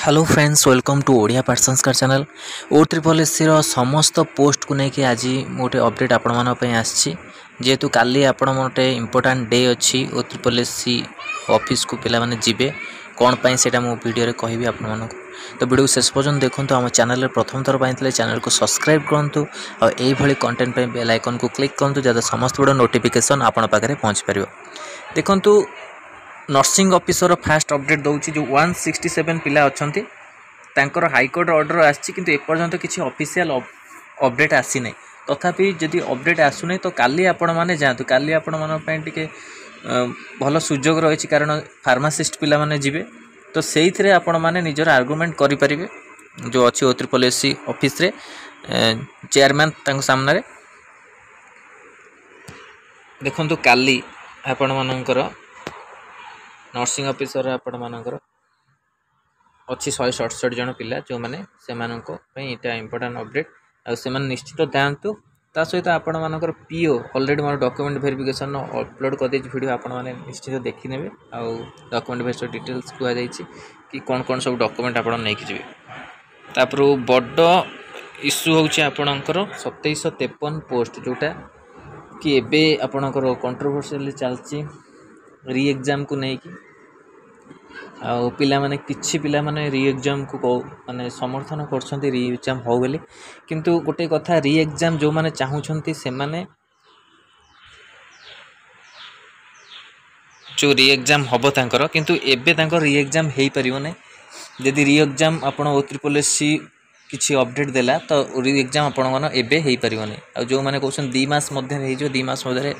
Hello friends, welcome to Odia part Sanskar channel. O triple S समस्त post को लेकिन आज गोटे अपडेट आपण आसी जेहेतु काली आपण गोटे इम्पोर्टाट डे अच्छी ओ ट्रिपल एस ऑफिस को पिला माने जीवे कौन पाई सेटा मो वीडियो कहबी आपण मानको। तो वीडियो शेष पर्यंत देखो आम चैनल प्रथम थर पाई चैनल को सब्सक्राइब करूँ और यही कंटेंट पे बेल आइकन को क्लिक करूँ जहाँ समस्त वीडियो नोटिफिकेशन आपण पाखे पहुँच पार। देखु नर्सिंग ऑफिसर फास्ट अपडेट दूसरी जो 167 पिला अच्छा हाईकोर्ट ऑर्डर आसी एपर्यंत किसी ऑफिशियल अपडेट आसी नहीं। तथापि जदि अपडेट आसुना तो काली आपण मैंने जातु काली आपण मानके भल सुजोग रही कारण फार्मासिस्ट पिला माने जीवे तो से आपण मैंने निजर आर्गुमेंट करें जो अच्छी ओ ट्रिपल एस ऑफिस रे चेयरमैन सामने देखु काली आपण मानकर नर्सिंग ऑफिसर आपण मानकर अच्छी 167 जन पिला जो मैंने से यहाँ इंपोर्टाट अपडेट से निश्चित दातु ता सहित आपण मानकर PO already more document verification upload कर दी वीडियो आपण मैंने निश्चित देखने आउ डॉक्यूमेंट वेरिफिकेशन डिटेल्स कहुई कि कौन कौन सब डॉक्यूमेंट आप नहीं जी तापर बड़ इश्यू होची आपणकर 2753 पोस्ट जोटा कि एबे आपणकर कंट्रोवर्शियल चलची री एग्जाम को लेकिन आउ पिला माने किछि पिला माने री एग्जाम को माने समर्थन करछंती री एग्जाम हो बोली किंतु गोटे कथा री एग्जाम जो माने चाहूछंती से माने जो री एग्जाम हबो तांकर किंतु एबे तांकर री एग्जाम हेई परिबो नै। यदि री एग्जाम आपण ओ ट्रिपल एस किछि अपडेट देला तो री एग्जाम आपण मन एबे हेई परिबो नै। आ जो माने कहउछन 2 मास मध्ये हेई जो 2 मास मध्ये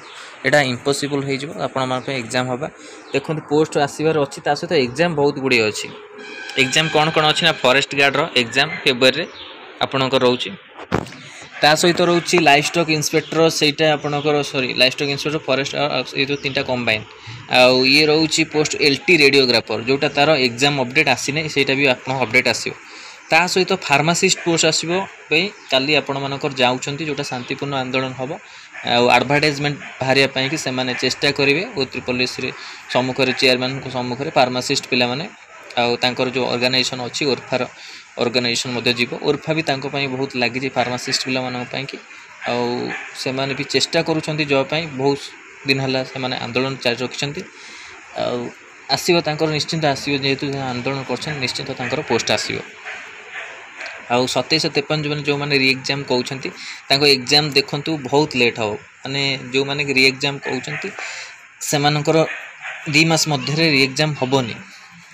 एटा इम्पॉसिबल हो जो आपण मन पे एग्जाम होबा। देखो पोस्ट आसीबार अच्छी ता सहित एग्जाम बहुत गुडी अच्छी एग्जाम कौन कौन अच्छी ना फॉरेस्ट गार्ड रो एग्जाम फेब्रुआरी रे आपणकर रोची ता सहित रोची लाइफ स्टॉक इंस्पेक्टर सेटा आपणकर sorry life stock inspector forest ये जो तीनटा कंबाइन आउ ये रोची पोस्ट एलटी रेडियोग्राफर जोटा तार एग्जाम अपडेट आसीने सेटा भी आपन अपडेट आसीयो ता सहित फार्मासिस्ट पोस्ट आसीबो पे काली आपण मानकर जाउछंती जोटा शांतिपूर्ण आंदोलन हबो एडवर्टाइजमेंट बाहरिया पाई कि सेमाने चेष्टा करेंगे ओ ट्रिपल एस सम्मुख चेयरमैन को सम्मुख फार्मासिस्ट पिला माने आउ तांकर जो ऑर्गेनाइजेशन अच्छी ओरफार ऑर्गेनाइजेशन मध्य जीव ओरफा भी तांको पाई बहुत लगी फार्मासिस्ट पिला मानक पाई कि आउ सेमाने भी चेष्टा करूछंती जॉब पाई बहुत दिन हला सेमाने आंदोलन जारी रखिछंती आउ आसीबो तांकर निश्चित आसीबो जेहेतु आंदोलन करछन निश्चित तांकर पोस्ट आसीबो। आउ 2753 जो मैंने री एग्जाम कहते एग्जाम देखु बहुत लेट हम माने जो मैंने री एग्जाम कहते से 2 मास मध्य री एग्जाम हेनी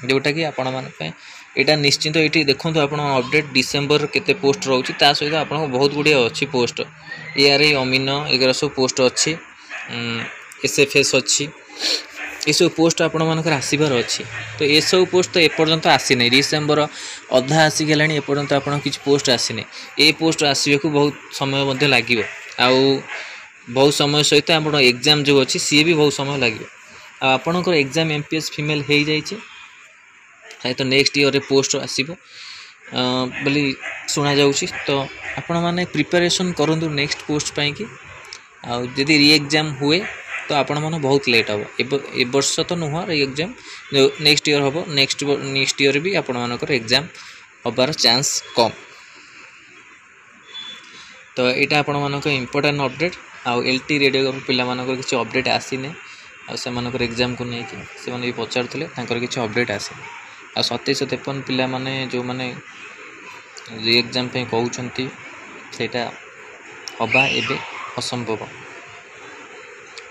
जोटा कि आपण माने एटा निश्चित ये देखो आप अपडेट डिसेम्बर केते पोस्ट रोची ता सहित आप बहुत गुड़िया अच्छी पोस्ट एआरआई अमीन एगार सब पोस्ट अच्छी एसएफएस अच्छी ये सब पोस्ट आपण मानकर आसीबार अच्छी तो ये सब पोस्ट तो एपर्यंत आसी नहीं डिसेम्बर अधा आसीगला एपर्यंत आप किसी पोस्ट आसीनी ये पोस्ट आसवे को बहुत समय मध्य लगे आउ बहुत समय सहित आप एग्जाम जो अच्छी सी भी बहुत समय लगे आपणकर एग्जाम एमपीएस फीमेल हो जाए तो नेक्स्ट ईयर पोस्ट आसो बोली शुणा जाऊँगी तो आपण मैंने प्रिपेरेसन करूँ नेक्स्ट पोस्ट पाई कि आदि री एग्जाम हुए तो आपण मन बहुत लेट हम ए वर्ष तो नुह एग्जाम नेक्स्ट ईयर हम नेक्स्ट ईयर भी आपण मानकर एग्जाम हबार चांस कम तो यहाँ आपण मानक इम्पोर्टाट अपडेट आउ एलटी रेडियो पिला मानकर किसी अपडेट आसीने आर एग्जाम को लेकिन से भी पचारुले किसी अपडेट आसी आ 2753 पिला माने जो माने री एग्जाम पे कहउछंती सेटा हबा एबे असंभव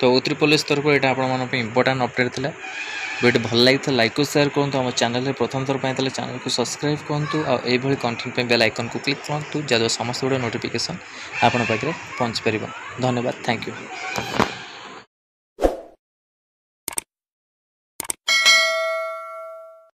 तो ओ ट्रिपल एस तरफ यहाँ आप इंपोर्टाट अपडेट था वीडियो भल लगी लाइक और शेयर करूँ आम चैनल प्रथम थर पाई चैनल को सब्सक्राइब करूँ और यही कंटेंट पे बेल आइकन को क्लिक करूँ जहाँ समस्त वीडियो नोटिफिकेशन आपन पाखे पहुँच पार। धन्यवाद, थैंक यू।